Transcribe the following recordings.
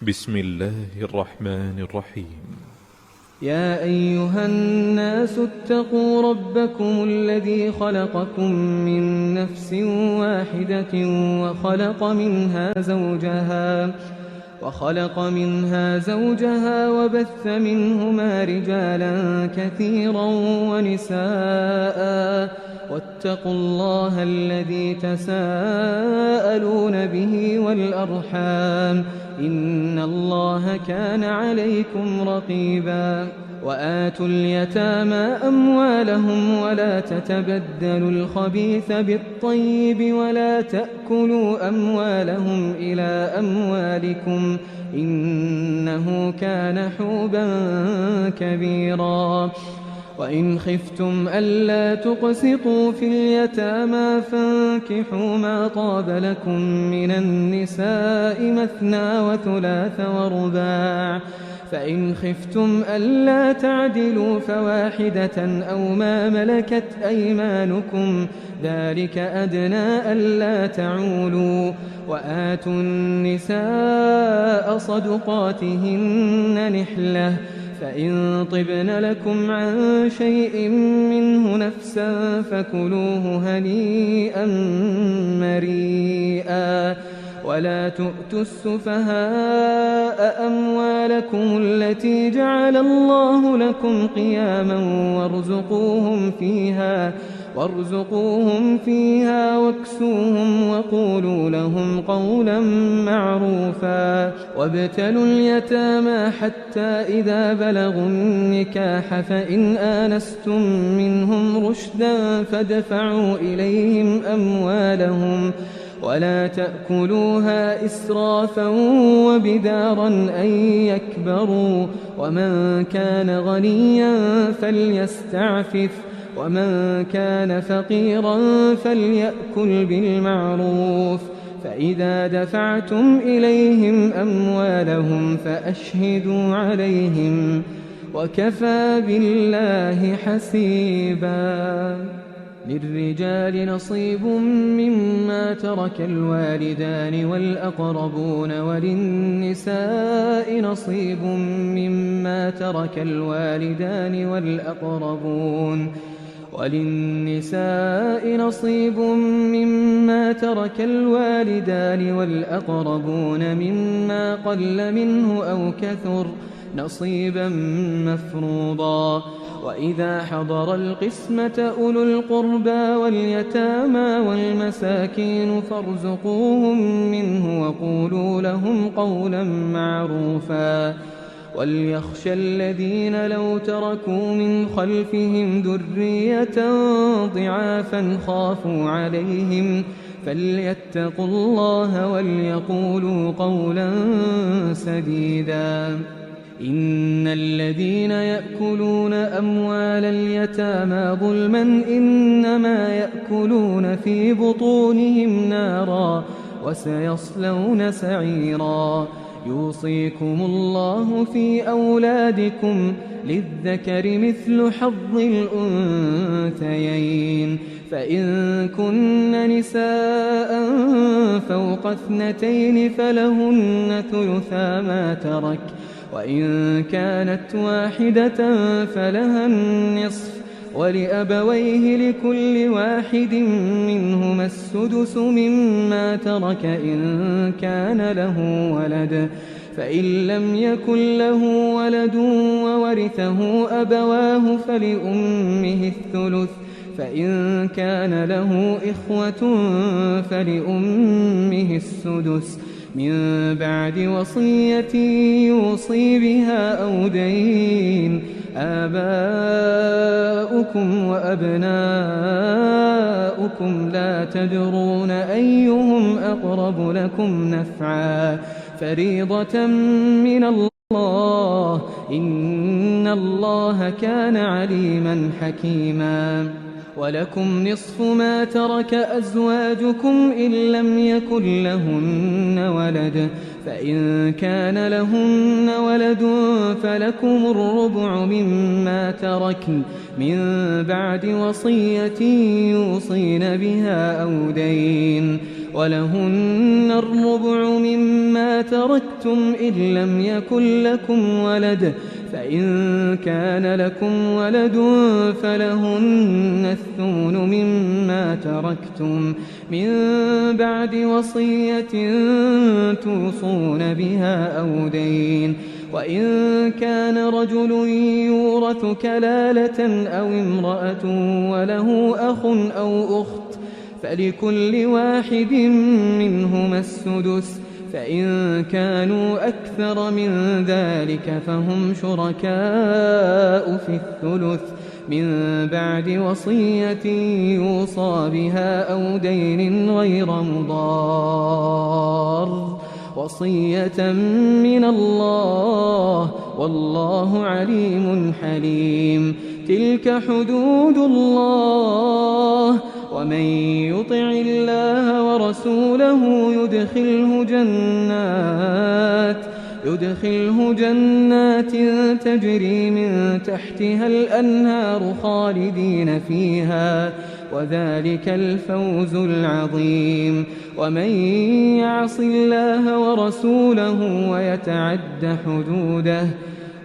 بسم الله الرحمن الرحيم. يا أيها الناس اتقوا ربكم الذي خلقكم من نفس واحدة وخلق منها زوجها وبث منهما رجالا كثيرا ونساء واتقوا الله الذي تساءلون به والأرحام إن الله كان عليكم رقيبا وآتوا اليتامى أموالهم ولا تتبدلوا الخبيث بالطيب ولا تأكلوا أموالهم إلى أموالكم إنه كان حوبا كبيرا وإن خفتم ألا تقسطوا في اليتامى فانكحوا ما طاب لكم من النساء مثنى وثلاث ورباع فإن خفتم ألا تعدلوا فواحدة أو ما ملكت أيمانكم ذلك أدنى ألا تعولوا وآتوا النساء صدقاتهن نحلة فإن طبن لكم عن شيء منه نفسا فكلوه هنيئا مريئا ولا تؤتوا السفهاء أموالكم التي جعل الله لكم قياما وارزقوهم فيها واكسوهم وقولوا لهم قولا معروفا وابتلوا اليتامى حتى إذا بلغوا النكاح فإن آنستم منهم رشدا فادفعوا إليهم أموالهم ولا تأكلوها إسرافا وبدارا أن يكبروا ومن كان غنيا فليستعفف ومن كان فقيرا فليأكل بالمعروف فإذا دفعتم إليهم أموالهم فأشهدوا عليهم وكفى بالله حسيبا للرجال نصيب مما ترك الوالدان والأقربون وللنساء نصيب مما ترك الوالدان والأقربون مما قل منه أو كثر نصيبا مفروضا وإذا حضر القسمة أولو القربى واليتامى والمساكين فارزقوهم منه وقولوا لهم قولا معروفا وليخشى الذين لو تركوا من خلفهم ذرية ضعافا خافوا عليهم فليتقوا الله وليقولوا قولا سديدا إن الذين يأكلون أموال اليتامى ظلما إنما يأكلون في بطونهم نارا وسيصلون سعيرا يوصيكم الله في أولادكم للذكر مثل حظ الأنثيين فإن كن نساء فوق 2 فلهن ثلثا ما ترك وإن كانت واحدة فلها النصف ولأبويه لكل واحد منهما السدس مما ترك إن كان له ولد فإن لم يكن له ولد وورثه أبواه فلأمه الثلث فإن كان له إخوة فلأمه السدس من بعد وصية يوصي بها أو دين آباؤكم وأبناؤكم لا تدرون أيهم أقرب لكم نفعا فريضة من الله إن الله كان عليما حكيما ولكم نصف ما ترك أزواجكم إن لم يكن لهن ولد، فإن كان لهن ولد فلكم الربع مما تركن من بعد وصية يوصين بها أو دين، ولهن الربع مما تركتم إن لم يكن لكم ولد، فإن كان لكم ولد فلهن الثمن مما تركتم من بعد وصية توصون بها أو دين، وإن كان رجل يورث كلالة أو امرأة وله أخ أو أخت فلكل واحد منهما السدس، فإن كانوا أكثر من ذلك فهم شركاء في الثلث من بعد وصية يوصى بها أو دين غير مضار، وصية من الله والله عليم حليم. تلك حدود الله، ومن يطع الله ورسوله يدخله جنات تجري من تحتها الأنهار خالدين فيها، وذلك الفوز العظيم. ومن يعص الله ورسوله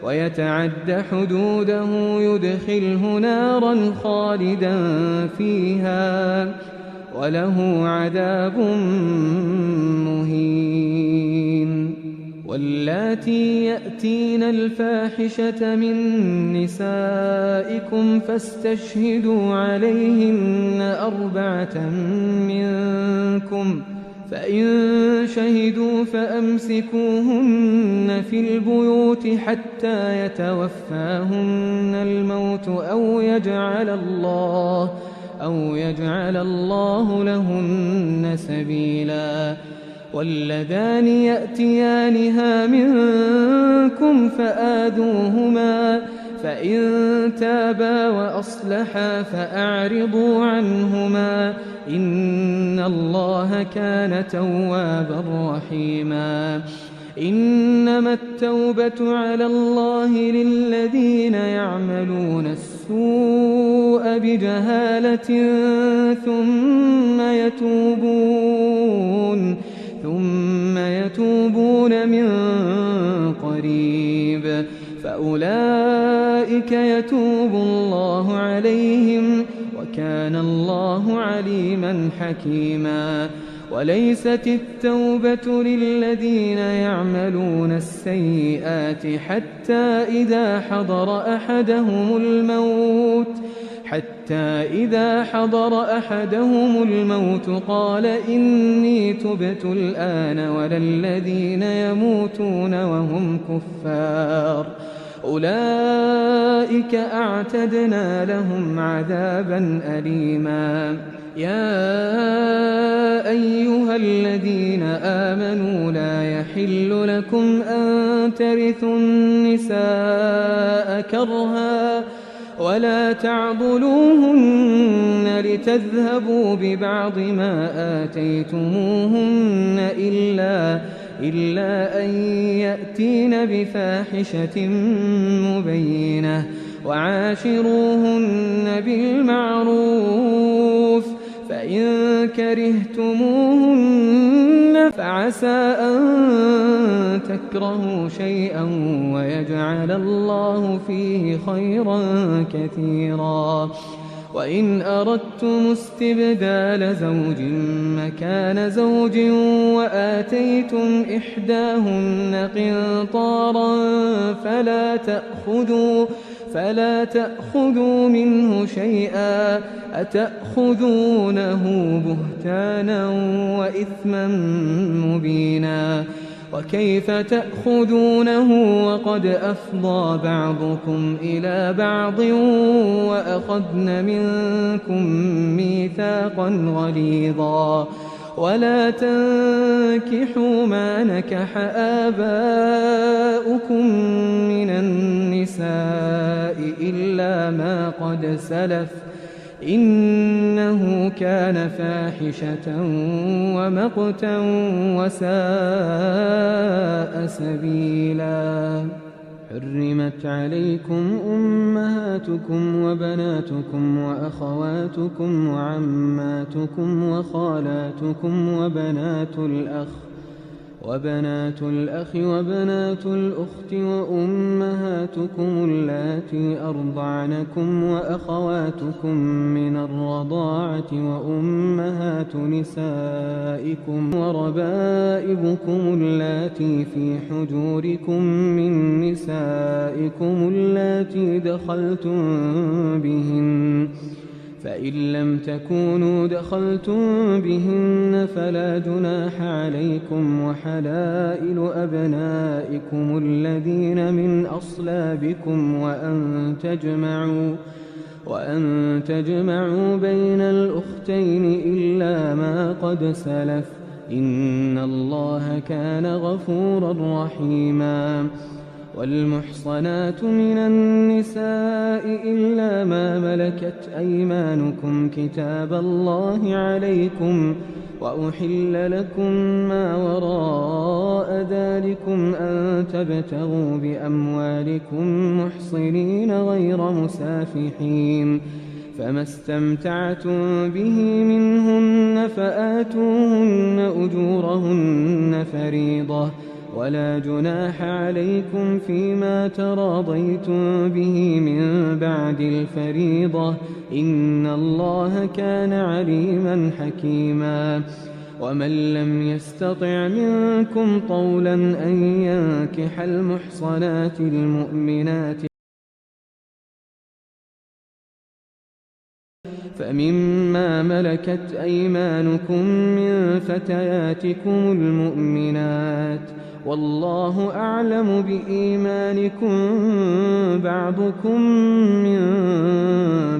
ويتعد حدوده يدخله نارا خالدا فيها وله عذاب مهين. واللاتي يأتين الفاحشة من نسائكم فاستشهدوا عليهن 4 منكم، فإن شهدوا فأمسكوهن في البيوت حتى يتوفاهن الموت أو يجعل الله لهن سبيلا. واللذان يأتيانها منكم فآذوهما، فإن تابا وأصلحا فأعرضوا عنهما، إن الله كان توابا رحيما. إنما التوبة على الله للذين يعملون السوء بجهالة ثم يتوبون من قريب فأولئك يتوب الله عليهم، وكان الله عليما حكيما. وليست التوبة للذين يعملون السيئات حتى إذا حضر أحدهم الموت قال إني تبت الآن، ولا الذين يموتون وهم كفار أولئك أعتدنا لهم عذابا أليما. يا أيها الذين آمنوا لا يحل لكم أن ترثوا النساء كرها ولا تعضلوهن لتذهبوا ببعض ما آتيتموهن إلا أن يأتين بفاحشة مبينة، وعاشروهن بالمعروف، فإن كرهتموهن فعسى أن تكرهوا شيئا ويجعل الله فيه خيرا كثيرا. وإن أردتم استبدال زوج مكان زوج وآتيتم إحداهن قنطارا فلا تأخذوا منه شيئا، أتأخذونه بهتانا وإثما مبينا. وكيف تأخذونه وقد أفضى بعضكم إلى بعض وأخذن منكم ميثاقا غليظا. ولا تنكحوا ما نكح آباؤكم من النساء إلا ما قد سلف إنه كان فاحشة ومقتا وساء سبيلا. حرمت عليكم أمهاتكم وبناتكم وأخواتكم وعماتكم وخالاتكم وبنات الأخ وبنات الأخت وأمهاتكم اللاتي أرضعنكم وأخواتكم من الرضاعة وأمهات نسائكم وربائبكم اللاتي في حجوركم من نسائكم اللاتي دخلتم بهن، فإن لم تكونوا دخلتم بهن فلا جناح عليكم، وحلائل أبنائكم الذين من أصلابكم وأن تجمعوا بين الأختين إلا ما قد سلف، إن الله كان غفورا رحيما. والمحصنات من النساء إلا ما ملكت أيمانكم كتاب الله عليكم، وأحل لكم ما وراء ذلكم أن تبتغوا بأموالكم محصنين غير مسافحين، فما استمتعتم به منهن فآتوهن أجورهن فريضة، ولا جناح عليكم فيما تراضيتم به من بعد الفريضة، إن الله كان عليما حكيما. ومن لم يستطع منكم طولا أن ينكح المحصنات المؤمنات فمما ملكت أيمانكم من فتياتكم المؤمنات، والله أعلم بإيمانكم بعضكم من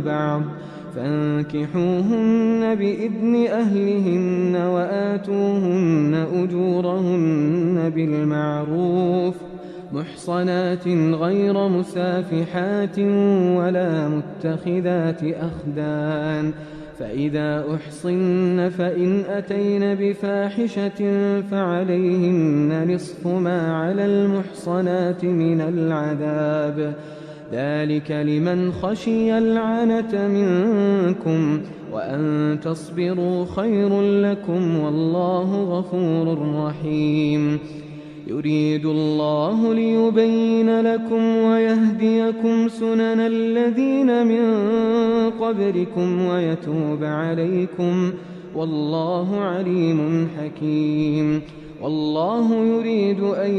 بعض، فانكحوهن بإذن أهلهن وآتوهن أجورهن بالمعروف محصنات غير مسافحات ولا متخذات أخدان، فإذا أحصن فإن أتين بفاحشة فعليهن نصف ما على المحصنات من العذاب، ذلك لمن خشي العنة منكم، وأن تصبروا خير لكم، والله غفور رحيم. يريد الله ليبين لكم ويهديكم سنن الذين من قبلكم ويتوب عليكم، والله عليم حكيم. والله يريد أن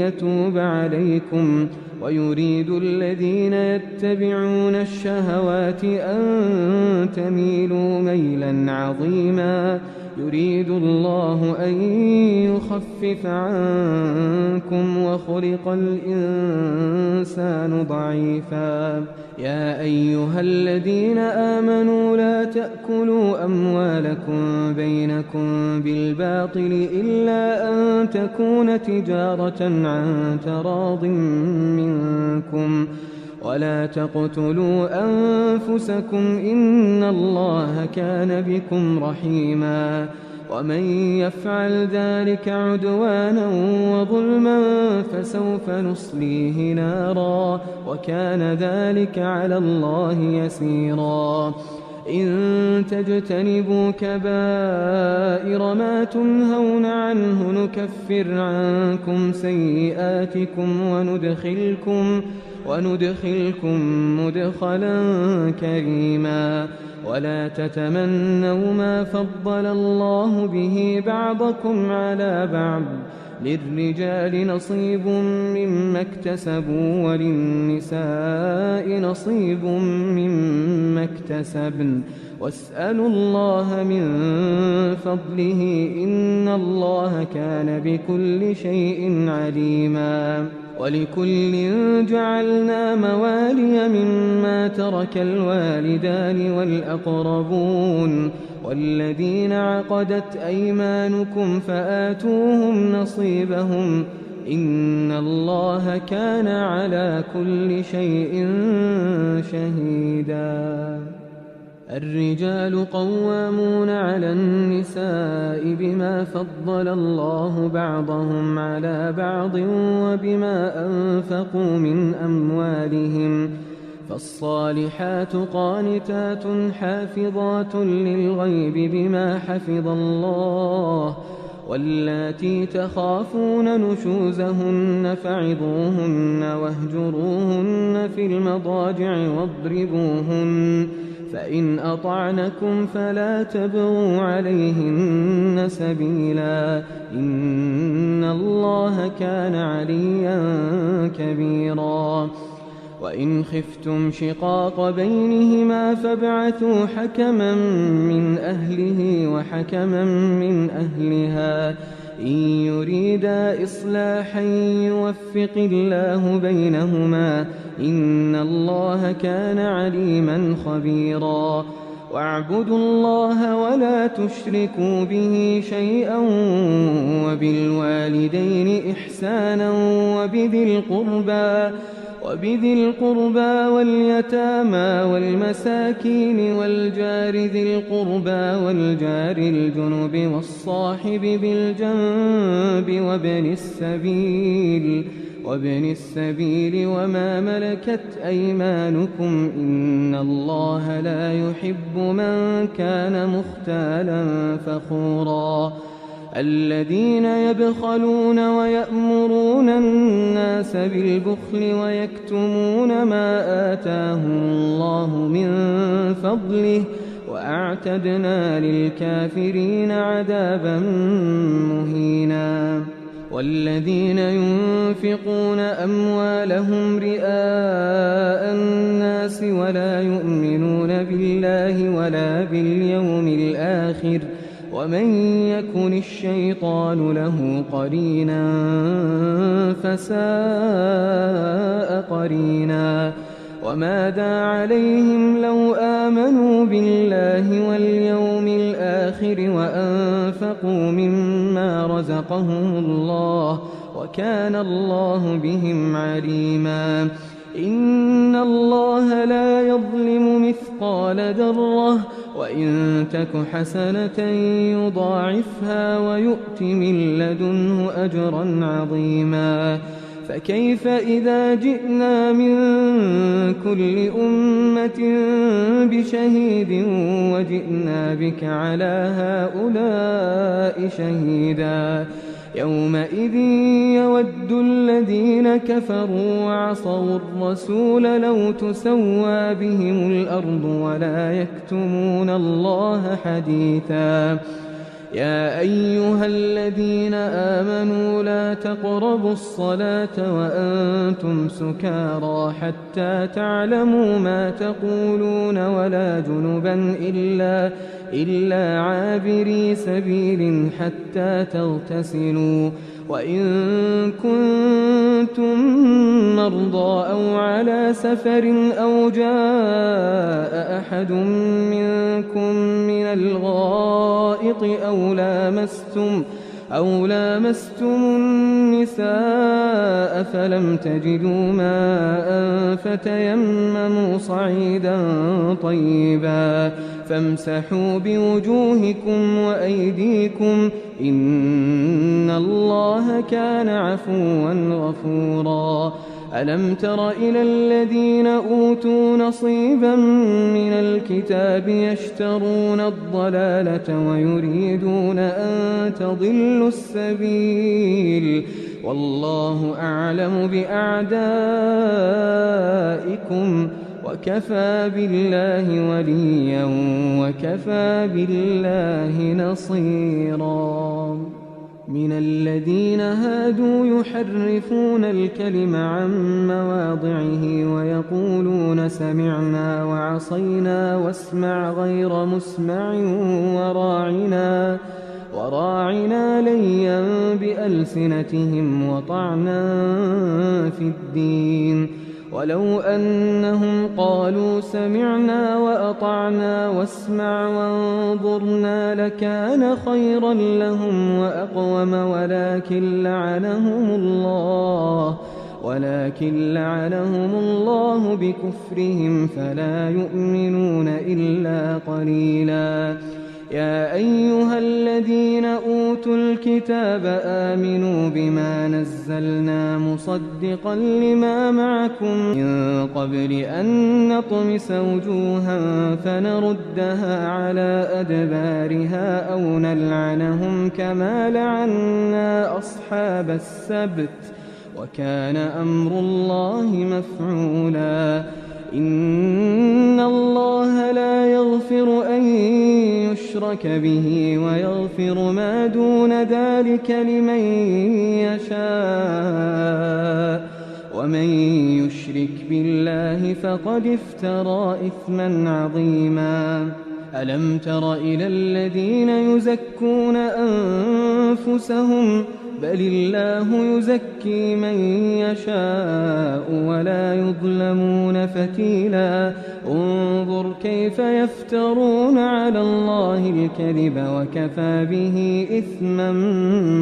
يتوب عليكم، ويريد الذين يتبعون الشهوات أن تميلوا ميلا عظيما. يريد الله أن يخفف عنكم وخلق الإنسان ضعيفا. يا أيها الذين آمنوا لا تأكلوا أموالكم بينكم بالباطل إلا أن تكون تجارة عن تراض منكم، ولا تقتلوا أنفسكم إن الله كان بكم رحيما. ومن يفعل ذلك عدوانا وظلما فسوف نصليه نارا، وكان ذلك على الله يسيرا. إن تجتنبوا كبائر ما تنهون عنه نكفر عنكم سيئاتكم وندخلكم مدخلا كريما. ولا تتمنوا ما فضل الله به بعضكم على بعض، للرجال نصيب مما اكتسبوا وللنساء نصيب مما اكتسبن، واسألوا الله من فضله إن الله كان بكل شيء عليما. ولكل جعلنا موالي مما ترك الوالدان والأقربون والذين عقدت أيمانكم فآتوهم نصيبهم إن الله كان على كل شيء شهيدا. الرجال قوامون على النساء بما فضل الله بعضهم على بعض وبما أنفقوا من أموالهم، فالصالحات قانتات حافظات للغيب بما حفظ الله، واللاتي تخافون نشوزهن فعظوهن واهجروهن في المضاجع واضربوهن، فإن أطعنكم فلا تبغوا عليهن سبيلا، إن الله كان عليا كبيرا. وإن خفتم شقاق بينهما فابعثوا حكما من أهله وحكما من أهلها، إن يريدا إصلاحا يوفق الله بينهما، إن الله كان عليما خبيرا. واعبدوا الله ولا تشركوا به شيئا وبالوالدين إحسانا وبذي القربى واليتامى والمساكين والجار ذي القربى والجار الجنب والصاحب بالجنب وابن السبيل وما ملكت أيمانكم، إن الله لا يحب من كان مختالا فخورا. الذين يبخلون ويأمرون الناس بالبخل ويكتمون ما آتاهم الله من فضله، وأعتدنا للكافرين عذابا مهينا. والذين ينفقون أموالهم رئاء الناس ولا يؤمنون بالله ولا باليوم الآخر، ومن يكن الشيطان له قرينا فساء قرينا. وماذا عليهم لو آمنوا بالله واليوم الآخر وأنفقوا مما رزقهم الله، وكان الله بهم عليما. إن الله لا يظلم مثقال ذرة، وإن تك حسنة يضاعفها ويؤت من لدنه أجرا عظيما. فكيف إذا جئنا من كل أمة بشهيد وجئنا بك على هؤلاء شهيدا، يومئذ يود الذين كفروا وعصوا الرسول لو تسوى بهم الأرض ولا يكتمون الله حديثا. يا أيها الذين آمنوا لا تقربوا الصلاة وأنتم سكارى حتى تعلموا ما تقولون ولا جنبا إلا عابري سبيل حتى تغتسلوا، وإن كنتم مرضى أو على سفر أو جاء أحد منكم من الغائط أو لامستم النساء فلم تجدوا ماء فتيمموا صعيدا طيبا فامسحوا بوجوهكم وأيديكم، إن الله كان عفوا غفورا. ألم تر إلى الذين أوتوا نصيبا من الكتاب يشترون الضلالة ويريدون أن تضلوا السبيل، والله أعلم بأعدائكم، وكفى بالله وليا وكفى بالله نصيرا. من الذين هادوا يحرفون الكلم عن مواضعه ويقولون سمعنا وعصينا واسمع غير مسمع وراعنا ليا بألسنتهم وطعنا في الدين، ولو أنهم قالوا سمعنا وأطعنا واسمع وانظرنا لكان خيرا لهم وأقوم، ولكن لعنهم الله ولكن لعنهم الله بكفرهم فلا يؤمنون إلا قليلا. يا أيها الذين أوتوا الكتاب آمنوا بما نزلنا مصدقا لما معكم من قبل أن نطمس وجوها فنردها على أدبارها أو نلعنهم كما لعنا أصحاب السبت وكان أمر الله مفعولا. إن الله لا يغفر أن يشرك به ويغفر ما دون ذلك لمن يشاء ومن يشرك بالله فقد افترى إثما عظيما. ألم تر إلى الذين يزكون أنفسهم بل الله يزكي من يشاء ولا يظلمون فتيلا. انظر كيف يفترون على الله الكذب وكفى به إثما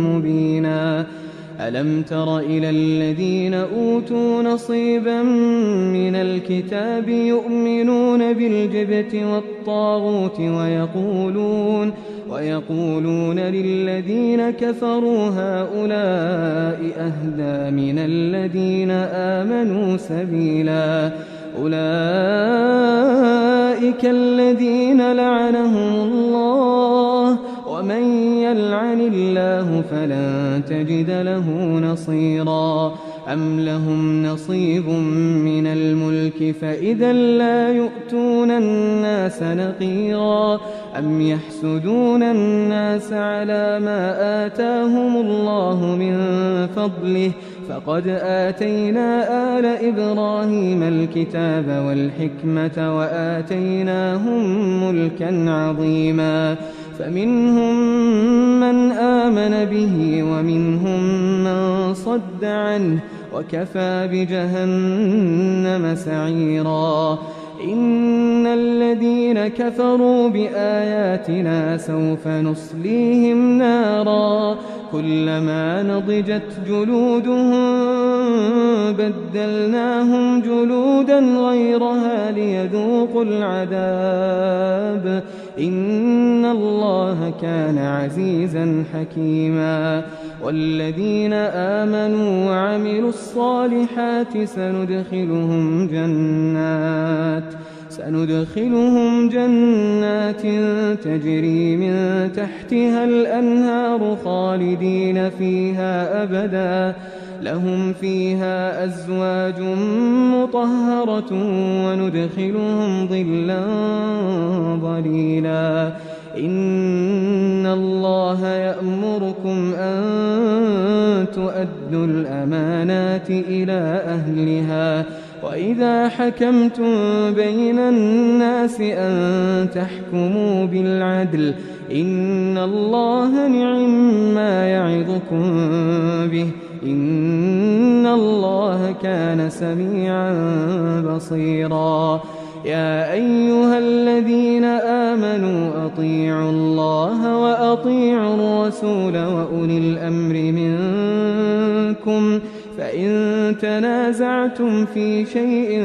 مبينا. ألم تر إلى الذين أوتوا نصيبا من الكتاب يؤمنون بالجبت والطاغوت ويقولون للذين كفروا هؤلاء أهدى من الذين آمنوا سبيلا. أولئك الذين لعنهم الله ومن يلعن الله فلن تجد له نصيرا. أم لهم نصيب من الملك فإذا لا يؤتون الناس نقيرا. أم يحسدون الناس على ما آتاهم الله من فضله فقد آتينا آل إبراهيم الكتاب والحكمة وآتيناهم ملكا عظيما. فمنهم من آمن به ومنهم من صد عنه وكفى بجهنم سعيرا. إن الذين كفروا بآياتنا سوف نصليهم نارا كلما نضجت جلودهم بدلناهم جلودا غيرها ليذوقوا العذاب إن الله كان عزيزا حكيما. والذين آمنوا وعملوا الصالحات سندخلهم جنات تجري من تحتها الأنهار خالدين فيها أبدا لهم فيها أزواج مطهرة وندخلهم ظلا ظليلا. إن الله يأمركم أن تؤدوا الأمانات إلى أهلها وإذا حكمتم بين الناس أن تحكموا بالعدل إن الله نعما يعظكم به إن الله كان سميعا بصيرا. يا أيها الذين آمنوا أطيعوا الله وأطيعوا الرسول وأولي الأمر منكم فإن تنازعتم في شيء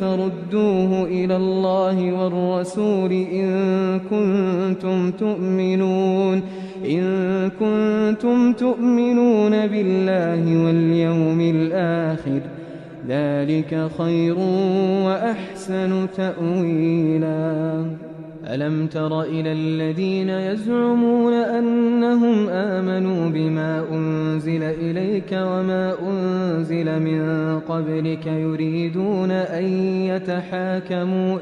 فردوه إلى الله والرسول إن كنتم تؤمنون بالله واليوم الآخر ذلك خير وأحسن تأويلا. ألم تر إلى الذين يزعمون أنهم آمنوا بما أنزل إليك وما أنزل من قبلك يريدون أن يتحاكموا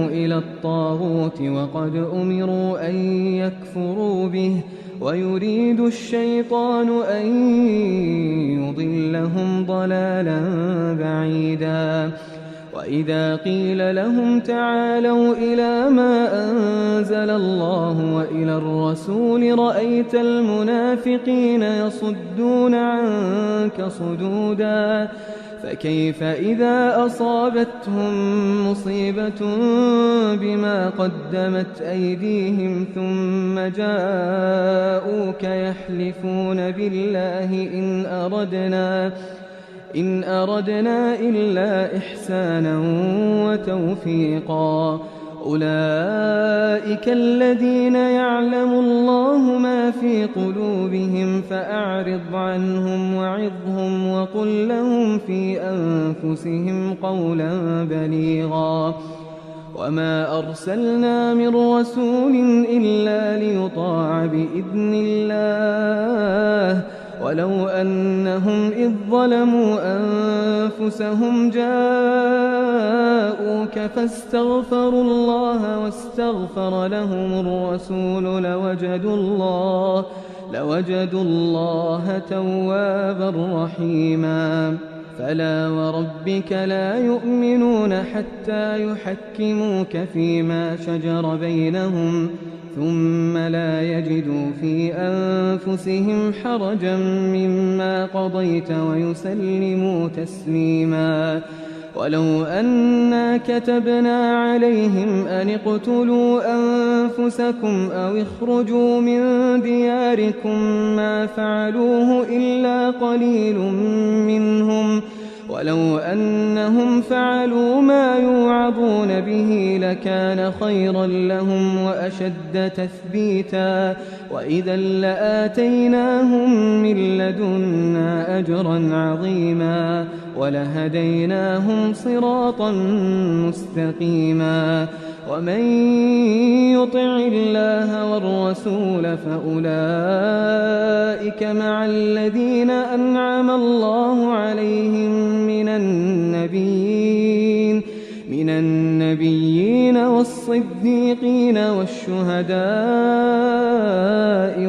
إلى الطاغوت وقد أمروا أن يكفروا به ويريد الشيطان أن يضلهم ضلالا بعيدا. وإذا قيل لهم تعالوا إلى ما أنزل الله وإلى الرسول رأيت المنافقين يصدون عنك صدودا فكيف إذا أصابتهم مصيبة بما قدمت أيديهم ثم جاءوك يحلفون بالله إن أردنا إلا إحسانا وتوفيقا أولئك الذين يعلم الله ما في قلوبهم فأعرض عنهم وعظهم وقل لهم في أنفسهم قولا بليغا وما أرسلنا من رسول إلا ليطاع بإذن الله ولو أنهم إذ ظلموا أنفسهم جاءوك فاستغفروا الله واستغفر لهم الرسول لوجدوا الله توابا رحيما فلا وربك لا يؤمنون حتى يحكموك فيما شجر بينهم ثم لا يجدوا في أنفسهم حرجا مما قضيت ويسلموا تسليما ولو أنا كتبنا عليهم أن اقتلوا أنفسكم أو اخرجوا من دياركم ما فعلوه إلا قليل منهم ولو أنهم فعلوا ما يوعظون به لكان خيرا لهم وأشد تثبيتا وإذا لآتيناهم من لدنا أجرا عظيما ولهديناهم صراطا مستقيما ومن يطع الله والرسول فأولئك مع الذين أنعم الله عليهم من النبيين والصديقين والشهداء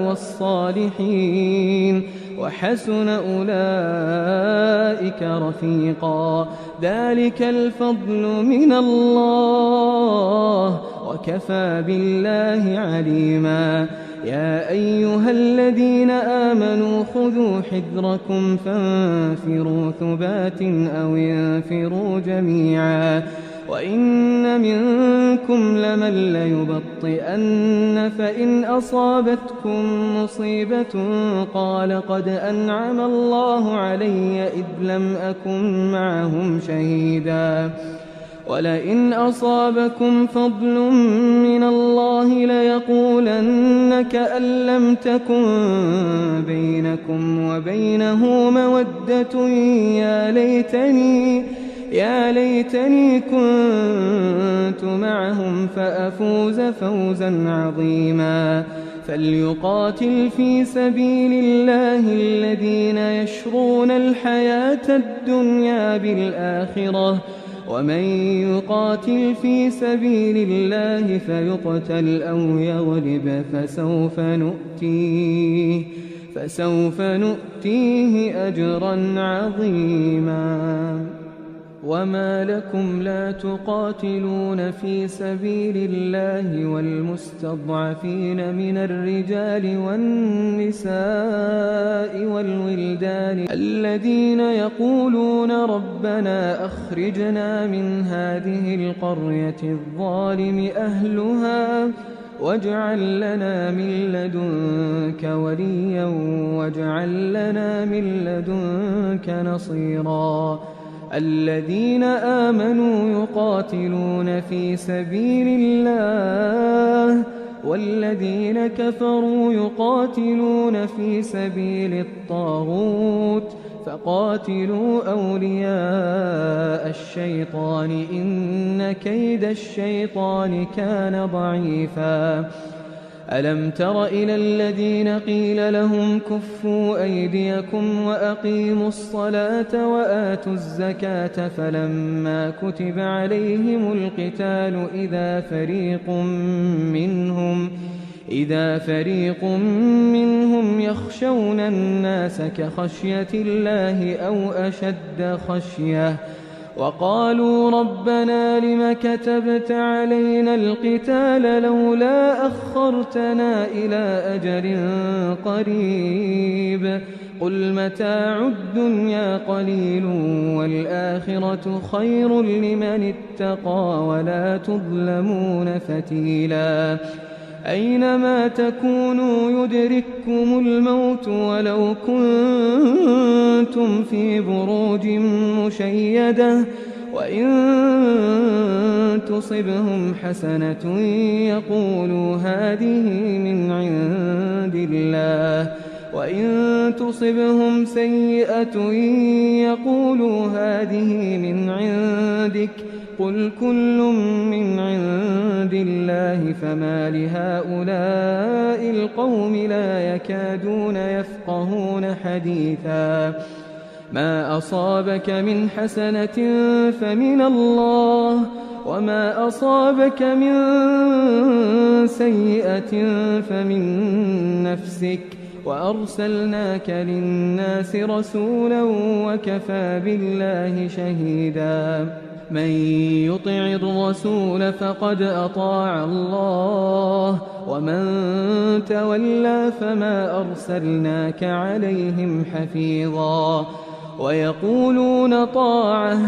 والصالحين وحسن أولئك رفيقا ذلك الفضل من الله وكفى بالله عليما يا أيها الذين آمنوا خذوا حذركم فانفروا ثبات أو انفروا جميعا وإن منكم لمن ليبطئن فإن أصابتكم مصيبة قال قد أنعم الله علي إذ لم أكن معهم شهيدا ولئن أصابكم فضل من الله ليقولن كأن لم تكن بينكم وبينه مودة يا ليتني كنت معهم فأفوز فوزا عظيما فليقاتل في سبيل الله الذين يشرون الحياة الدنيا بالآخرة ومن يقاتل في سبيل الله فيقتل أو يغلب فسوف نؤتيه أجرا عظيما وما لكم لا تقاتلون في سبيل الله والمستضعفين من الرجال والنساء والولدان الذين يقولون ربنا أخرجنا من هذه القرية الظالم أهلها واجعل لنا من لدنك وليا واجعل لنا من لدنك نصيرا الذين آمنوا يقاتلون في سبيل الله والذين كفروا يقاتلون في سبيل الطاغوت فقاتلوا أولياء الشيطان إن كيد الشيطان كان ضعيفا ألم تر إلى الذين قيل لهم كفوا أيديكم وأقيموا الصلاة وآتوا الزكاة فلما كتب عليهم القتال إذا فريق منهم يخشون الناس كخشية الله أو أشد خشية وقالوا ربنا لم كتبت علينا القتال لولا أخرتنا إلى أجل قريب قل متاع الدنيا قليل والآخرة خير لمن اتقى ولا تظلمون فتيلا أينما تكونوا يدرككم الموت ولو كنتم في بروج مشيدة وإن تصبهم حسنة يقولوا هذه من عند الله وإن تصبهم سيئة يقولوا هذه من عندك قل كل من عند الله فما لهؤلاء القوم لا يكادون يفقهون حديثا ما أصابك من حسنة فمن الله وما أصابك من سيئة فمن نفسك وأرسلناك للناس رسولا وكفى بالله شهيدا من يطع الرسول فقد أطاع الله ومن تولى فما أرسلناك عليهم حفيظا ويقولون طاعة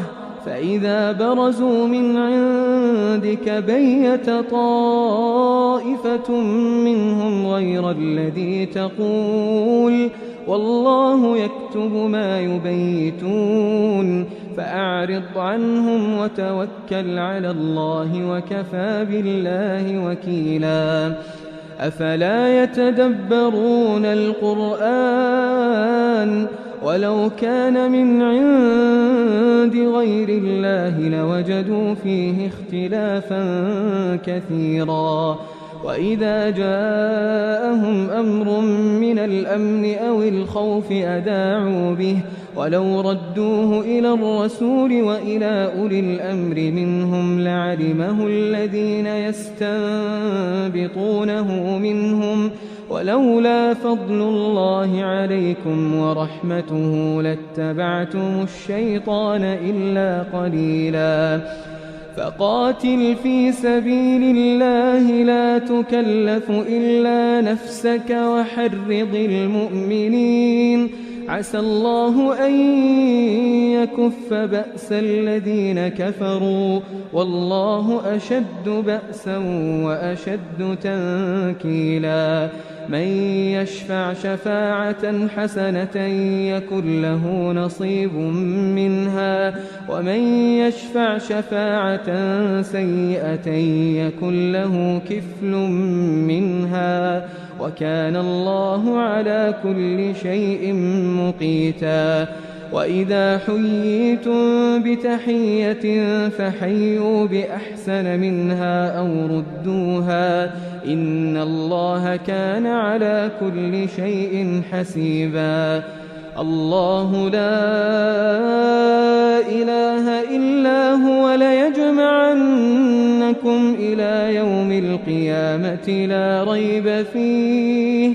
فإذا برزوا من عندك بيت طائفة منهم غير الذي تقول والله يكتب ما يبيتون فأعرض عنهم وتوكل على الله وكفى بالله وكيلا أفلا يتدبرون القرآن ولو كان من عند غير الله لوجدوا فيه اختلافا كثيرا وإذا جاءهم أمر من الأمن أو الخوف أذاعوا به ولو ردوه إلى الرسول وإلى أولي الأمر منهم لعلمه الذين يستنبطونه منهم ولولا فضل الله عليكم ورحمته لاتبعتم الشيطان إلا قليلا فقاتل في سبيل الله لا تكلف إلا نفسك وحرض المؤمنين عسى الله أن يكف بأس الذين كفروا والله أشد بأسا وأشد تنكيلا من يشفع شفاعة حسنة يكن له نصيب منها ومن يشفع شفاعة سيئة يكن له كفل منها وكان الله على كل شيء مقيتا وإذا حييتم بتحية فحيوا بأحسن منها أو ردوها إن الله كان على كل شيء حسيبا الله لا إله إلا هو ليجمعنكم إلى يوم القيامة لا ريب فيه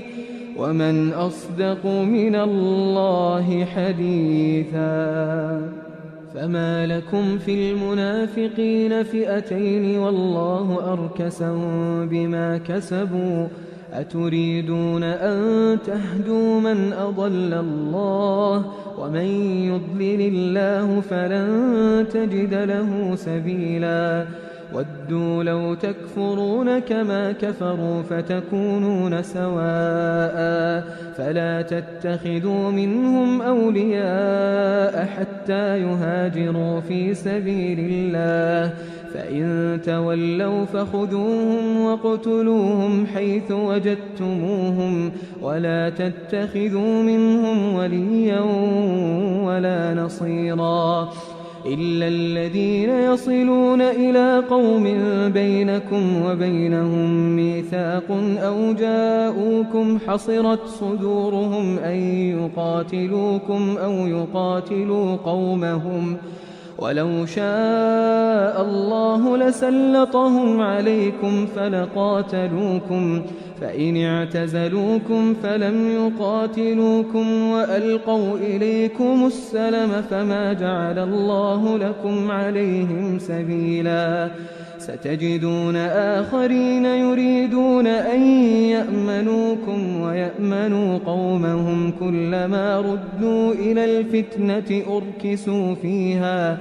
ومن أصدق من الله حديثا فما لكم في المنافقين فئتين والله أركسهم بما كسبوا أتريدون أن تهدوا من أضل الله ومن يضلل الله فلن تجد له سبيلا ودوا لو تكفرون كما كفروا فتكونون سواء فلا تتخذوا منهم أولياء حتى يهاجروا في سبيل الله فإن تولوا فخذوهم واقتلوهم حيث وجدتموهم ولا تتخذوا منهم وليا ولا نصيرا إلا الذين يصلون إلى قوم بينكم وبينهم ميثاق أو جاءوكم حصرت صدورهم أن يقاتلوكم أو يقاتلوا قومهم ولو شاء الله لسلطهم عليكم فلقاتلوكم فإن اعتزلوكم فلم يقاتلوكم وألقوا إليكم السلم فما جعل الله لكم عليهم سبيلا ستجدون آخرين يريدون أن يأمنوكم ويأمنوا قومهم كلما ردوا إلى الفتنة أركسوا فيها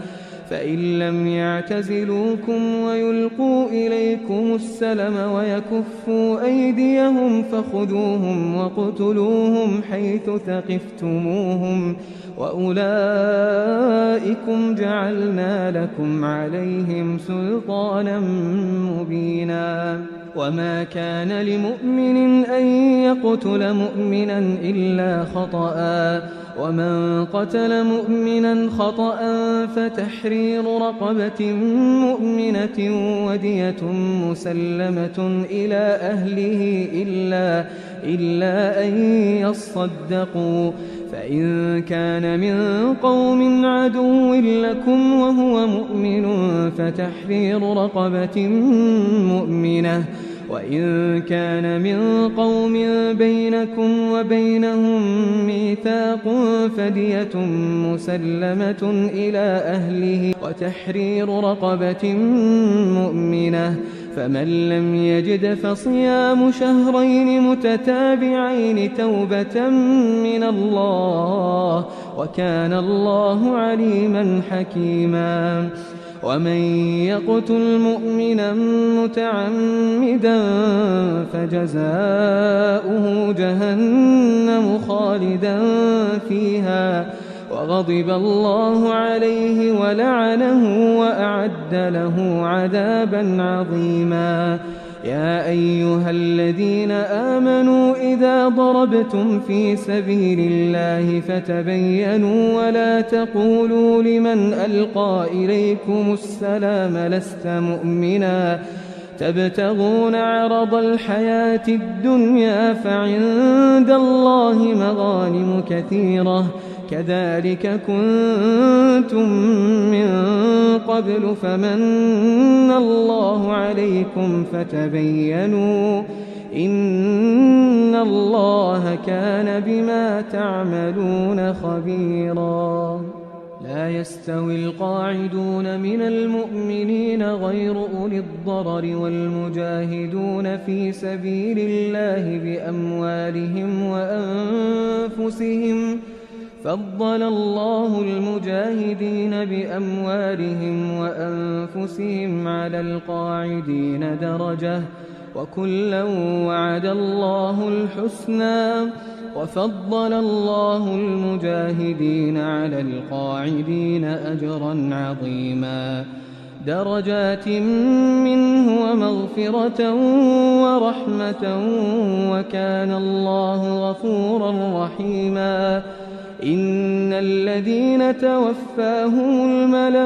فإن لم يعتزلوكم ويلقوا إليكم السلم ويكفوا أيديهم فخذوهم وقتلوهم حيث ثقفتموهم وأولئكم جعلنا لكم عليهم سلطانا مبينا وما كان لمؤمن أن يقتل مؤمنا إلا خطأ ومن قتل مؤمنا خطأ فتحرير رقبة مؤمنة ودية مسلمة إلى أهله إلا أن يصدقوا فإن كان من قوم عدو لكم وهو مؤمن فتحرير رقبة مؤمنة وإن كان من قوم بينكم وبينهم ميثاق فدية مسلمة إلى أهله وتحرير رقبة مؤمنة فمن لم يجد فصيام شهرين متتابعين توبة من الله وكان الله عليما حكيما ومن يقتل مؤمنا متعمدا فجزاؤه جهنم خالدا فيها وغضب الله عليه ولعنه وأعد له عذابا عظيما يا أيها الذين آمنوا إذا ضربتم في سبيل الله فتبينوا ولا تقولوا لمن ألقى إليكم السلام لست مؤمنا تبتغون عرض الحياة الدنيا فعند الله مغانم كثيرة كذلك كنتم من قبل فمن الله عليكم فتبينوا إن الله كان بما تعملون خبيرا لا يستوي القاعدون من المؤمنين غير أولي الضرر والمجاهدون في سبيل الله بأموالهم وأنفسهم فضل الله المجاهدين بأموالهم وأنفسهم على القاعدين درجة وكلا وعد الله الحسنى وفضل الله المجاهدين على القاعدين أجرا عظيما درجات منه ومغفرة ورحمة وكان الله غفورا رحيما إن الذين توفاهم الملائكة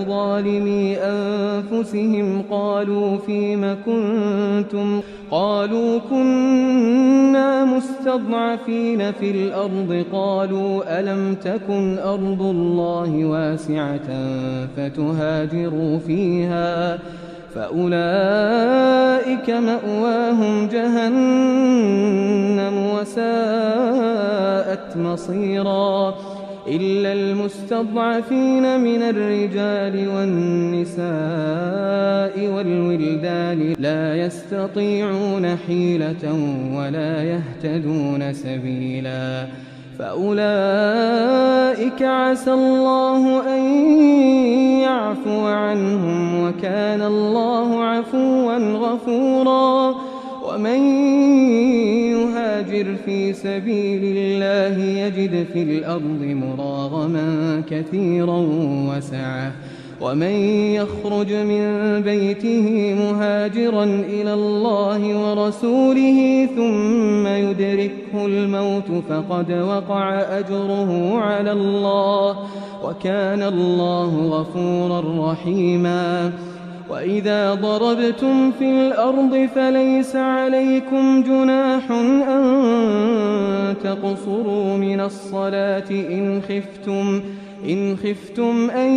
ظالمي أنفسهم قالوا فيم كنتم قالوا كنا مستضعفين في الأرض قالوا ألم تكن أرض الله واسعة فتهاجروا فيها فأولئك مأواهم جهنم وساءت مصيرا إلا المستضعفين من الرجال والنساء والولدان لا يستطيعون حيلة ولا يهتدون سبيلا فأولئك عسى الله أن يعفو عنهم وكان الله عفوا غفورا ومن يهاجر في سبيل الله يجد في الأرض مراغما كثيرا وسعة ومن يخرج من بيته مهاجرا إلى الله ورسوله ثم يدركه الموت فقد وقع أجره على الله وكان الله غفورا رحيما وإذا ضربتم في الأرض فليس عليكم جناح أن تقصروا من الصلاة إن خفتم أن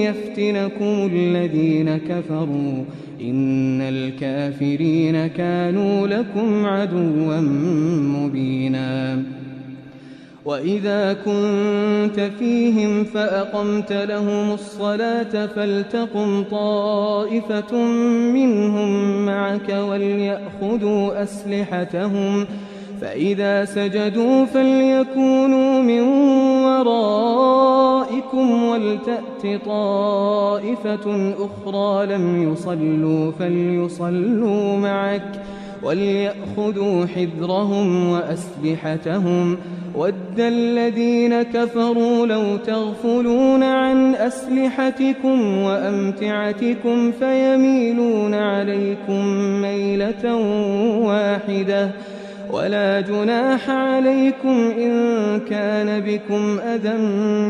يفتنكم الذين كفروا إن الكافرين كانوا لكم عدوا مبينا وإذا كنت فيهم فأقمت لهم الصلاة فلتقم طائفة منهم معك وليأخذوا أسلحتهم فإذا سجدوا فليكونوا من ورائكم ولتأت طائفة أخرى لم يصلوا فليصلوا معك وليأخذوا حذرهم وأسلحتهم ود الذين كفروا لو تغفلون عن أسلحتكم وأمتعتكم فيميلون عليكم ميلة واحدة ولا جناح عليكم إن كان بكم أذى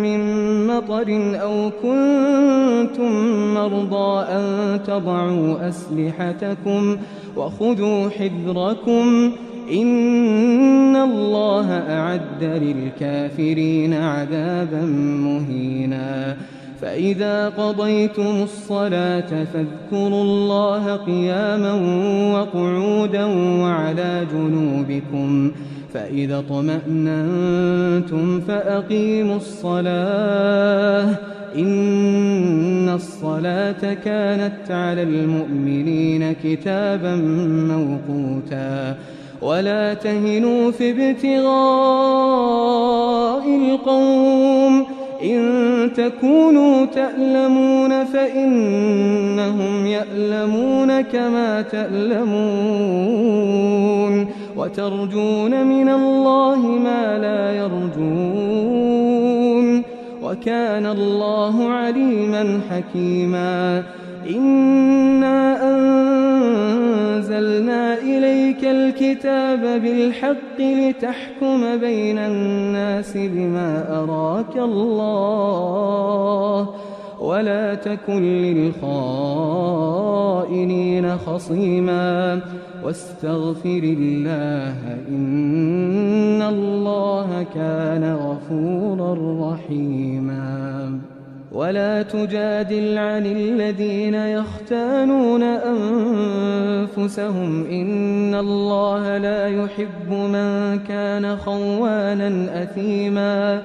من مطر أو كنتم مرضى أن تضعوا أسلحتكم وخذوا حذركم إن الله أعد للكافرين عذابا مهينا فإذا قضيتم الصلاة فاذكروا الله قياما وقعودا وعلى جنوبكم فإذا اطمأننتم فأقيموا الصلاة إن الصلاة كانت على المؤمنين كتابا موقوتا ولا تهنوا في ابتغاء القوم إن تكونوا تألمون فإنهم يألمون كما تألمون وترجون من الله ما لا يرجون وكان الله عليما حكيما إنا أنزلنا إليك الكتاب بالحق لتحكم بين الناس بما أراك الله ولا تكن للخائنين خصيما واستغفر الله إن الله كان غفورا رحيما ولا تجادل عن الذين يختانون أنفسهم إن الله لا يحب من كان خوانا أثيما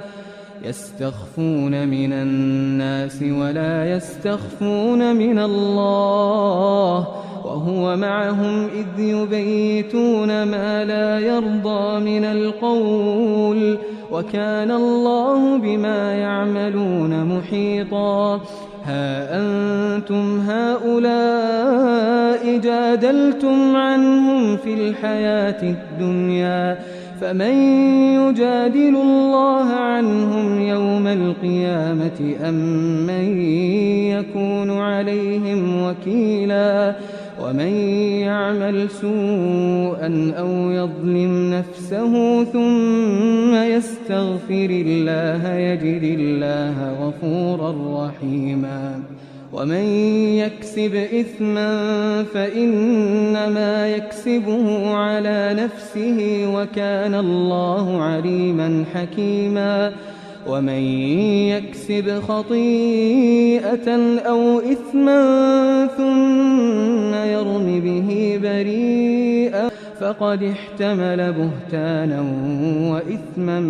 يستخفون من الناس ولا يستخفون من الله وهو معهم إذ يبيتون ما لا يرضى من القول وكان الله بما يعملون محيطا ها أنتم هؤلاء جادلتم عنهم في الحياة الدنيا فمن يجادل الله عنهم يوم القيامة أم من يكون عليهم وكيلا ومن يعمل سوءا أو يظلم نفسه ثم يستغفر الله يجد الله غفورا رحيما ومن يكسب إثما فإنما يكسبه على نفسه وكان الله عليما حكيما ومن يكسب خطيئة أو إثما ثم يرم به بريئا فقد احتمل بهتانا وإثما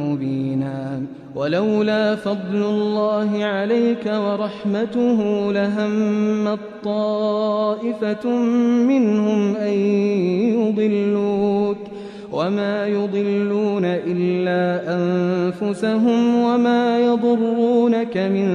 مبينا ولولا فضل الله عليك ورحمته لهمت طائفة منهم أن يضلوك وما يضلون إلا أنفسهم وما يضرونك من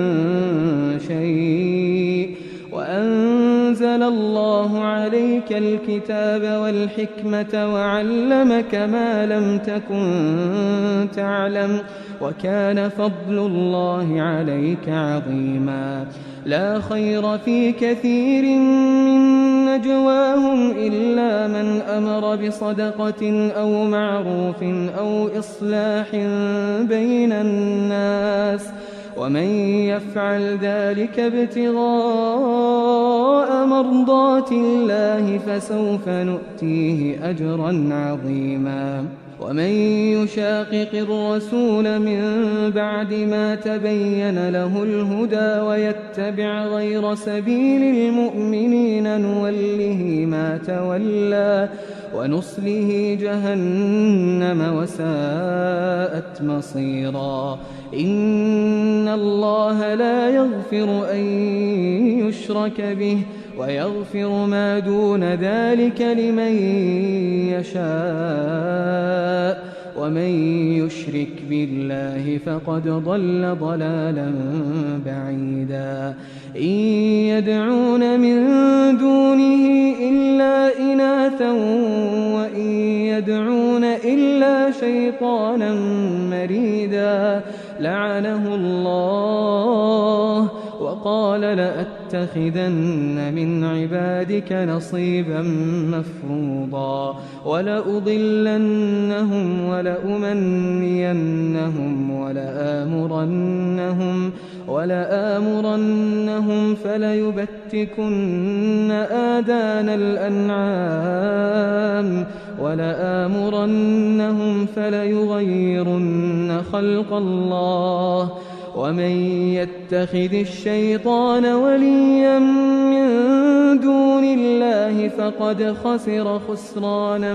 شيء وأنزل الله عليك الكتاب والحكمة وعلمك ما لم تكن تعلم وكان فضل الله عليك عظيما لا خير في كثير من نجواهم إلا من أمر بصدقة أو معروف أو إصلاح بين الناس ومن يفعل ذلك ابتغاء مرضات الله فسوف نؤتيه أجرا عظيما. ومن يشاقق الرسول من بعد ما تبين له الهدى ويتبع غير سبيل المؤمنين نوله ما تولى ونصله جهنم وساءت مصيرا. إن الله لا يغفر أن يشرك به ويغفر ما دون ذلك لمن يشاء ومن يشرك بالله فقد ضل ضلالا بعيدا. إن يدعون من دونه إلا إناثا وإن يدعون إلا شيطانا مريدا لعنه الله وقال لأتخذن من عبادك نصيبا مفروضا ولأضلنهم ولأمنينهم ولآمرنهم فليبتكن آذان الأنعام ولآمرنهم فليغيرن خلق الله ومن يتخذ الشيطان وليا من دون الله فقد خسر خسرانا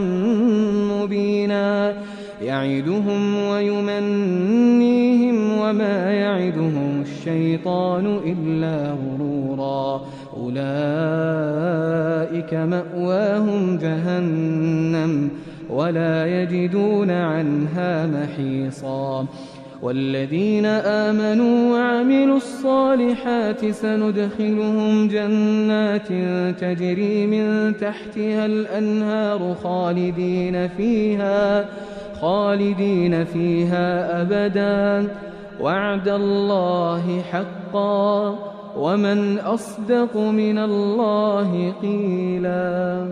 مبينا. يعدهم ويمنيهم وما يعدهم الشيطان إلا غرورا. أولئك مأواهم جهنم ولا يجدون عنها محيصا. والذين آمنوا وعملوا الصالحات سندخلهم جنات تجري من تحتها الأنهار خالدين فيها أبدا وعد الله حقا ومن أصدق من الله قيلا.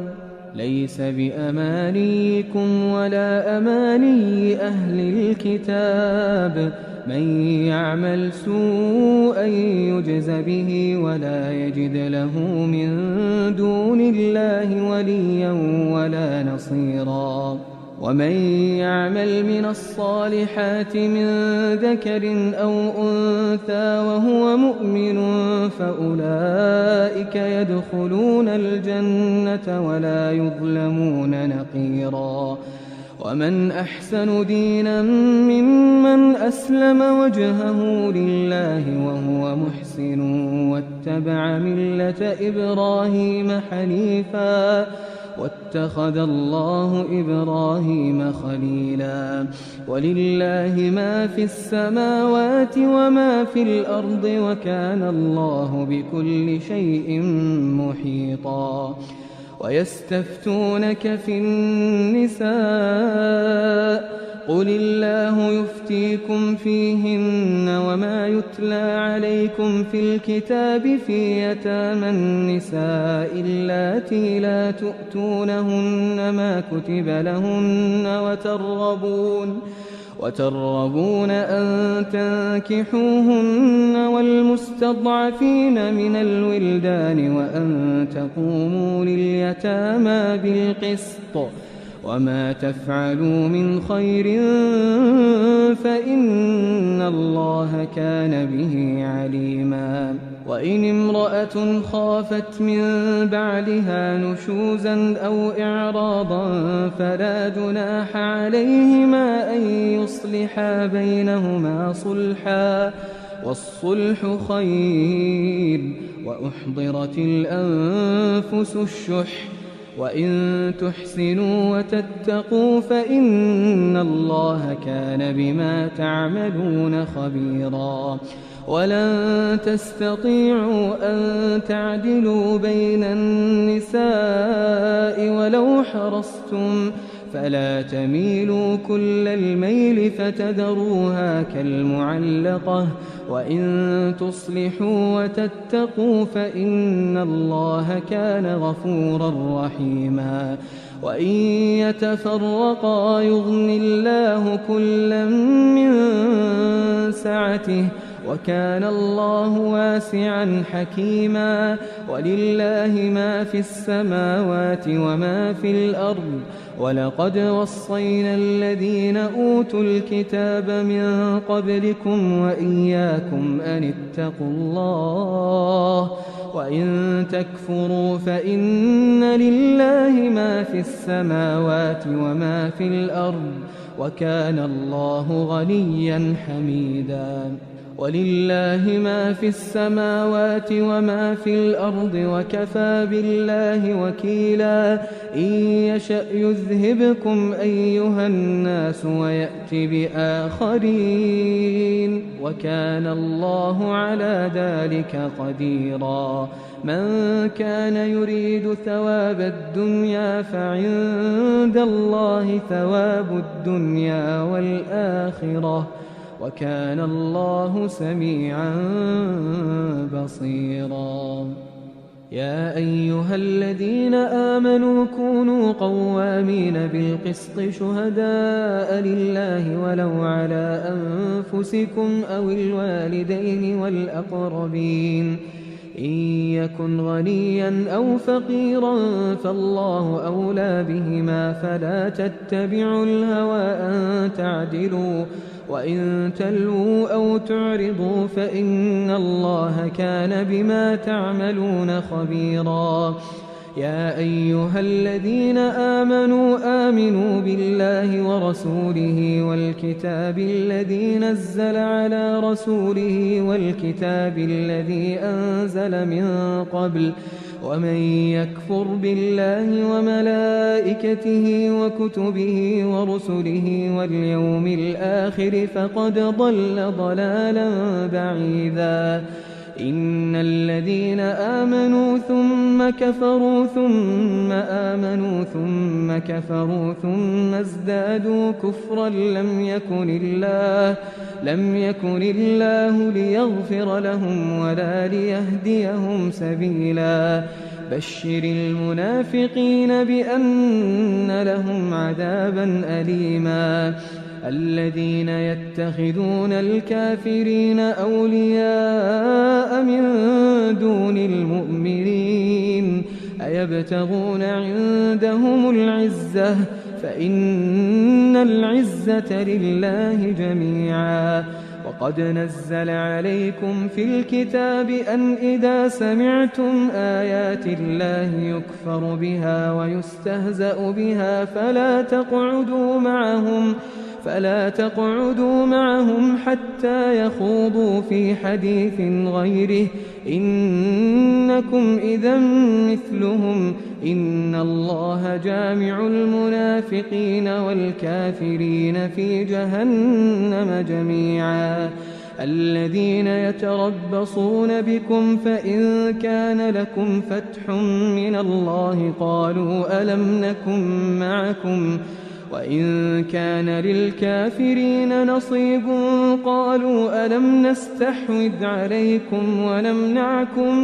ليس بأمانيكم ولا أماني أهل الكتاب من يعمل سوءا يجز به ولا يجد له من دون الله وليا ولا نصيرا. ومن يعمل من الصالحات من ذكر أو أنثى وهو مؤمن فأولئك يدخلون الجنة ولا يظلمون نقيرا. ومن أحسن دينا ممن أسلم وجهه لله وهو محسن واتبع ملة إبراهيم حنيفا واتخذ الله إبراهيم خليلا. ولله ما في السماوات وما في الأرض وكان الله بكل شيء محيطا. ويستفتونك في النساء قل الله يفتيكم فيهن وما يتلى عليكم في الكتاب في يتامى النساء اللاتي لا تؤتونهن ما كتب لهن وترغبون أن تنكحوهن والمستضعفين من الولدان وأن تقوموا لليتامى بالقسط وما تفعلوا من خير فإن الله كان به عليما. وإن امرأة خافت من بعلها نشوزا أو إعراضا فلا جناح عليهما أن يصلحا بينهما صلحا والصلح خير وأحضرت الأنفس الشح وإن تحسنوا وتتقوا فإن الله كان بما تعملون خبيرا. ولن تستطيعوا أن تعدلوا بين النساء ولو حرصتم فلا تميلوا كل الميل فتذروها كالمعلقة وإن تصلحوا وتتقوا فإن الله كان غفورا رحيما. وإن يتفرقا يغن الله كلا من سعته وكان الله واسعا حكيما. ولله ما في السماوات وما في الأرض. ولقد وصينا الذين أوتوا الكتاب من قبلكم وإياكم أن اتقوا الله، وإن تكفروا فإن لله ما في السماوات وما في الأرض، وكان الله غنيا حميدا. ولله ما في السماوات وما في الأرض، وكفى بالله وكيلا. إن يشأ يذهبكم أيها الناس ويأت بآخرين، وكان الله على ذلك قديرا. من كان يريد ثواب الدنيا فعند الله ثواب الدنيا والآخرة، وكان الله سميعا بصيرا. يا أيها الذين آمنوا كونوا قوامين بالقسط شهداء لله ولو على أنفسكم أو الوالدين والأقربين. إن يكن غنيا أو فقيرا فالله أولى بهما، فلا تتبعوا الهوى أن تعدلوا، وإن تلووا أو تعرضوا فإن الله كان بما تعملون خبيرا. يا أيها الذين آمنوا بالله ورسوله والكتاب الذي نزل على رسوله والكتاب الذي أنزل من قبل، ومن يكفر بالله وملائكته وكتبه ورسله واليوم الآخر فقد ضل ضلالا بعيدا. إن الذين آمنوا ثم كفروا ثم آمنوا ثم كفروا ثم ازدادوا كفرا لم يكن الله ليغفر لهم ولا ليهديهم سبيلا. بشر المنافقين بأن لهم عذابا أليما. الذين يتخذون الكافرين أولياء من دون المؤمنين أيبتغون عندهم العزة فإن العزة لله جميعا. وقد نزل عليكم في الكتاب أن إذا سمعتم آيات الله يكفر بها ويستهزأ بها فلا تقعدوا معهم حتى يخوضوا في حديث غيره، إنكم إذا مثلهم، إن الله جامع المنافقين والكافرين في جهنم جميعا. الذين يتربصون بكم فإن كان لكم فتح من الله قالوا ألم نكن معكم، وإن كان للكافرين نصيب قالوا ألم نستحوذ عليكم ونمنعكم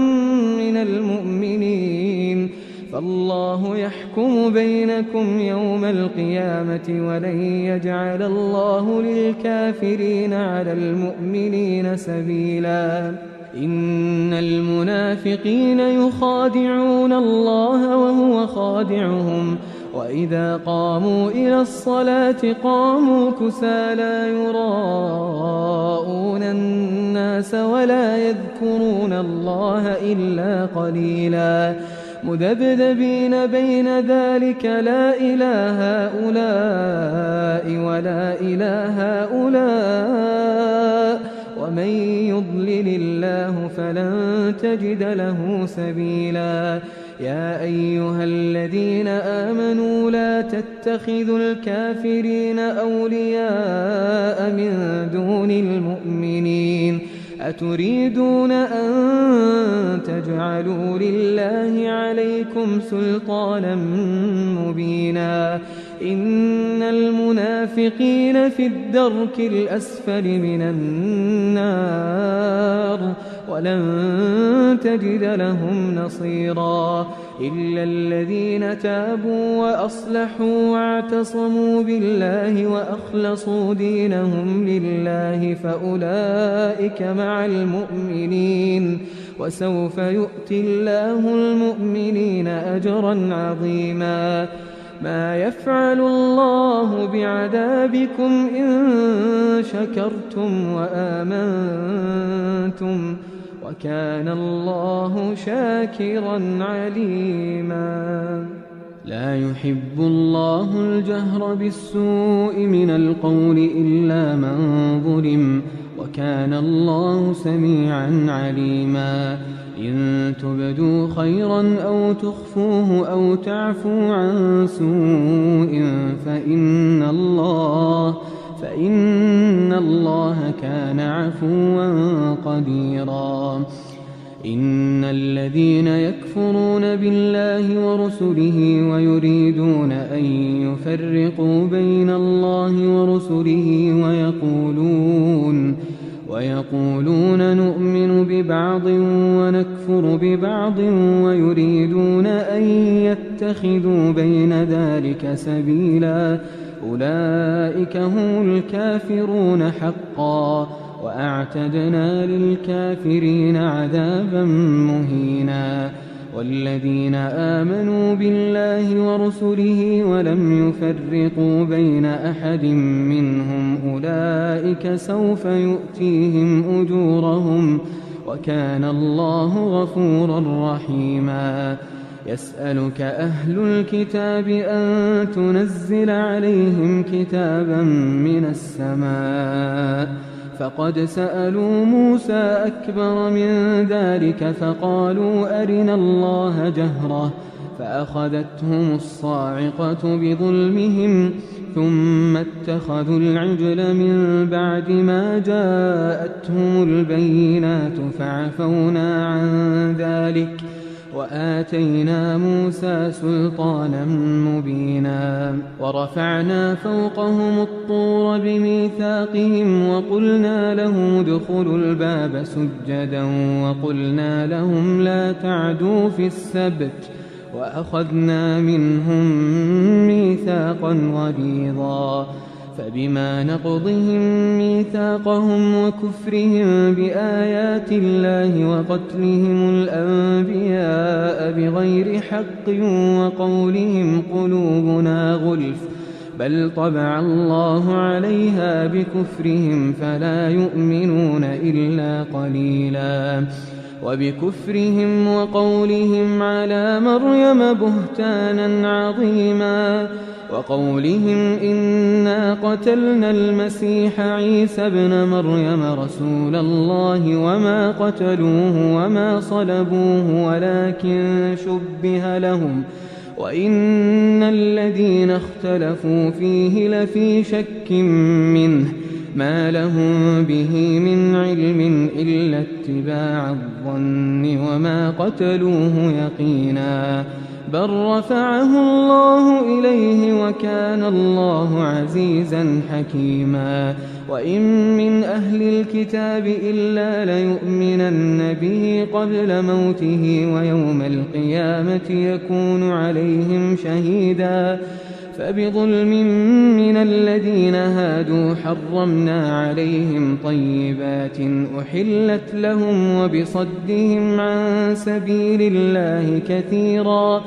من المؤمنين، فالله يحكم بينكم يوم القيامة ولن يجعل الله للكافرين على المؤمنين سبيلا. إن المنافقين يخادعون الله وهو خادعهم، وإذا قاموا إلى الصلاة قاموا كسالى يراءون الناس ولا يذكرون الله إلا قليلا. مذبذبين بين ذلك لا إله هؤلاء ولا إله هؤلاء، ومن يضلل الله فلن تجد له سبيلا. يا أيها الذين آمنوا لا تتخذوا الكافرين أولياء من دون المؤمنين، أتريدون أن تجعلوا لله عليكم سلطانا مبينا. إن المنافقين في الدرك الأسفل من النار، ولن تجد لهم نصيرا إلا الذين تابوا وأصلحوا واعتصموا بالله وأخلصوا دينهم لله فأولئك مع المؤمنين وسوف يؤتي الله المؤمنين أجرا عظيما ما يفعل الله بعذابكم إن شكرتم وآمنتم وكان الله شاكرا عليما لا يحب الله الجهر بالسوء من القول إلا من ظلم وكان الله سميعا عليما إن تبدوا خيرا أو تخفوه أو تعفوا عن سوء فإن الله كان عفوا قديرا إن الذين يكفرون بالله ورسله ويريدون أن يفرقوا بين الله ورسله ويقولون نؤمن ببعض ونكفر ببعض ويريدون أن يتخذوا بين ذلك سبيلا أولئك هم الكافرون حقا وأعتدنا للكافرين عذابا مهينا والذين آمنوا بالله ورسله ولم يفرقوا بين أحد منهم أولئك سوف يؤتيهم أجورهم وكان الله غفورا رحيما يسألك أهل الكتاب أن تنزل عليهم كتابا من السماء فقد سألوا موسى أكبر من ذلك فقالوا أرنا الله جهرة فأخذتهم الصاعقة بظلمهم ثم اتخذوا العجل من بعد ما جاءتهم البينات فعفونا عن ذلك وآتينا موسى سلطانا مبينا ورفعنا فوقهم الطور بميثاقهم وقلنا لهم ادخلوا الباب سجدا وقلنا لهم لا تعدوا في السبت وأخذنا منهم ميثاقا غليظا فبما نقضهم ميثاقهم وكفرهم بآيات الله وقتلهم الأنبياء بغير حق وقولهم قلوبنا غلف بل طبع الله عليها بكفرهم فلا يؤمنون إلا قليلا وبكفرهم وقولهم على مريم بهتانا عظيما وقولهم إنا قتلنا المسيح عيسى ابن مريم رسول الله وما قتلوه وما صلبوه ولكن شبه لهم وإن الذين اختلفوا فيه لفي شك منه ما لهم به من علم إلا اتباع الظن وما قتلوه يقينا بل رفعه الله إليه وكان الله عزيزا حكيما وإن من أهل الكتاب إلا ليؤمنن به قبل موته ويوم القيامة يكون عليهم شهيدا فبظلم من الذين هادوا حرمنا عليهم طيبات أحلت لهم وبصدهم عن سبيل الله كثيرا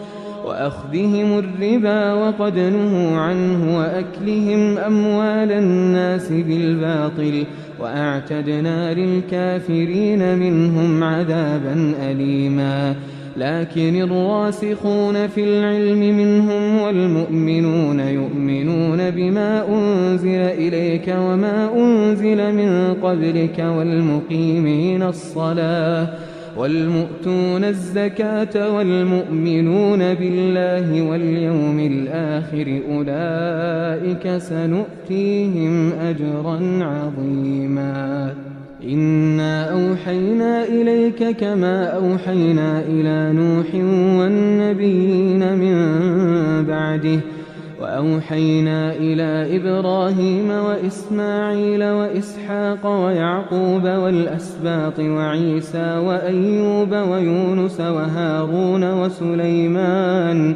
وأخذهم الربا وقد نهوا عنه وأكلهم أموال الناس بالباطل وأعتدنا للكافرين منهم عذابا أليما لكن الراسخون في العلم منهم والمؤمنون يؤمنون بما أنزل إليك وما أنزل من قبلك والمقيمين الصلاة والمؤتون الزكاة والمؤمنون بالله واليوم الآخر أولئك سنؤتيهم أجرا عظيما إنا أوحينا إليك كما أوحينا إلى نوح والنبيين من بعده وأوحينا إلى إبراهيم وإسماعيل وإسحاق ويعقوب والأسباط وعيسى وأيوب ويونس وهارون وسليمان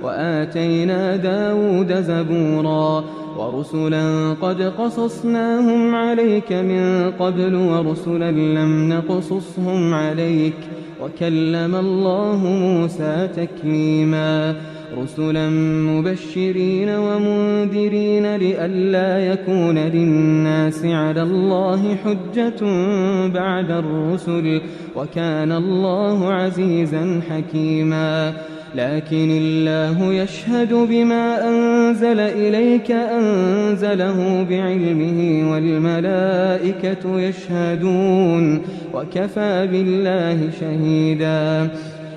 وآتينا داود زبورا ورسلا قد قصصناهم عليك من قبل ورسلا لم نقصصهم عليك وكلم الله موسى تكليما رسلا مبشرين ومنذرين لئلا يكون للناس على الله حجة بعد الرسل وكان الله عزيزا حكيما لكن الله يشهد بما أنزل إليك أنزله بعلمه والملائكة يشهدون وكفى بالله شهيدا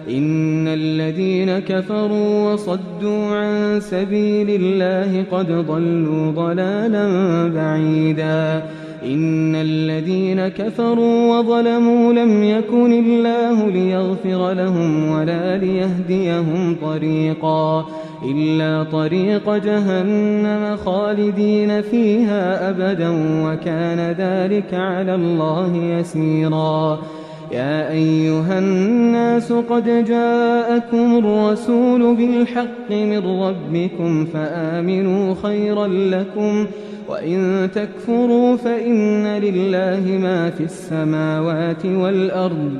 إن الذين كفروا وصدوا عن سبيل الله قد ضلوا ضلالا بعيدا إن الذين كفروا وظلموا لم يكن الله ليغفر لهم ولا ليهديهم طريقا إلا طريق جهنم خالدين فيها أبدا وكان ذلك على الله يسيرا يا أيها الناس قد جاءكم الرسول بالحق من ربكم فآمنوا خيرا لكم وإن تكفروا فإن لله ما في السماوات والأرض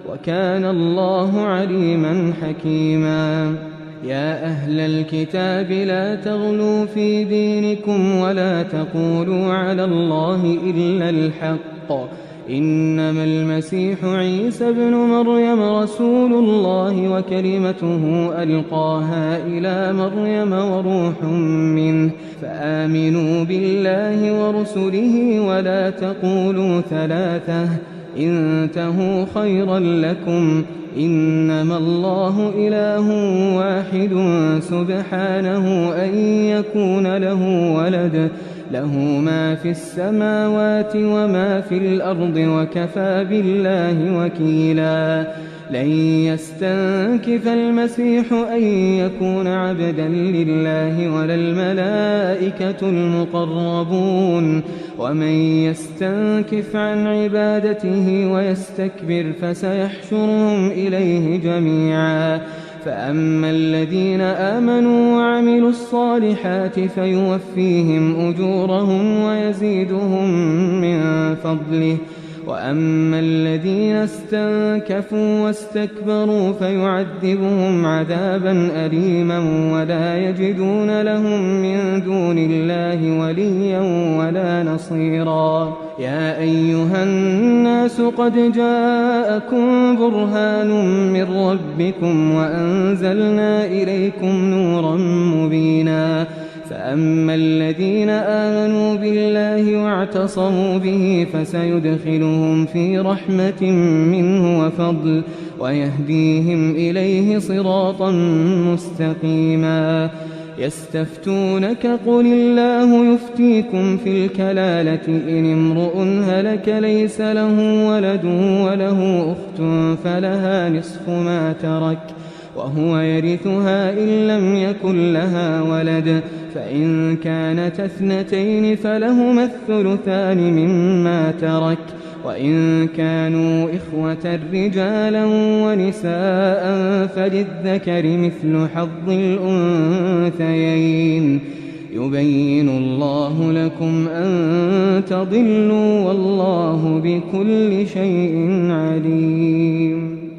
وكان الله عليما حكيما يا أهل الكتاب لا تغلوا في دينكم ولا تقولوا على الله إلا الحق إنما المسيح عيسى بن مريم رسول الله وكلمته ألقاها إلى مريم وروح منه فآمنوا بالله ورسله ولا تقولوا ثلاثة انتهوا خيرا لكم إنما الله إله واحد سبحانه أن يكون له ولد له ما في السماوات وما في الأرض وكفى بالله وكيلا لن يستنكف المسيح أن يكون عبدا لله ولا الملائكة المقربون ومن يستنكف عن عبادته ويستكبر فسيحشرهم إليه جميعا فأما الذين آمنوا وعملوا الصالحات فيوفيهم أجورهم ويزيدهم من فضله وأما الذين استنكفوا واستكبروا فيعذبهم عذابا أليما ولا يجدون لهم من دون الله وليا ولا نصيرا يا أيها الناس قد جاءكم برهان من ربكم وأنزلنا إليكم نورا مبينا فأما الذين آمنوا بالله واعتصموا به فسيدخلهم في رحمة منه وفضل ويهديهم إليه صراطا مستقيما يستفتونك قل الله يفتيكم في الكلالة إن امرؤ هلك ليس له ولد وله أخت فلها نصف ما ترك وهو يرثها إن لم يكن لها ولد فإن كانت اثنتين فلهما الثلثان مما ترك وإن كانوا إخوة رجالا ونساء فللذكر مثل حظ الأنثيين يبين الله لكم أن تضلوا والله بكل شيء عليم.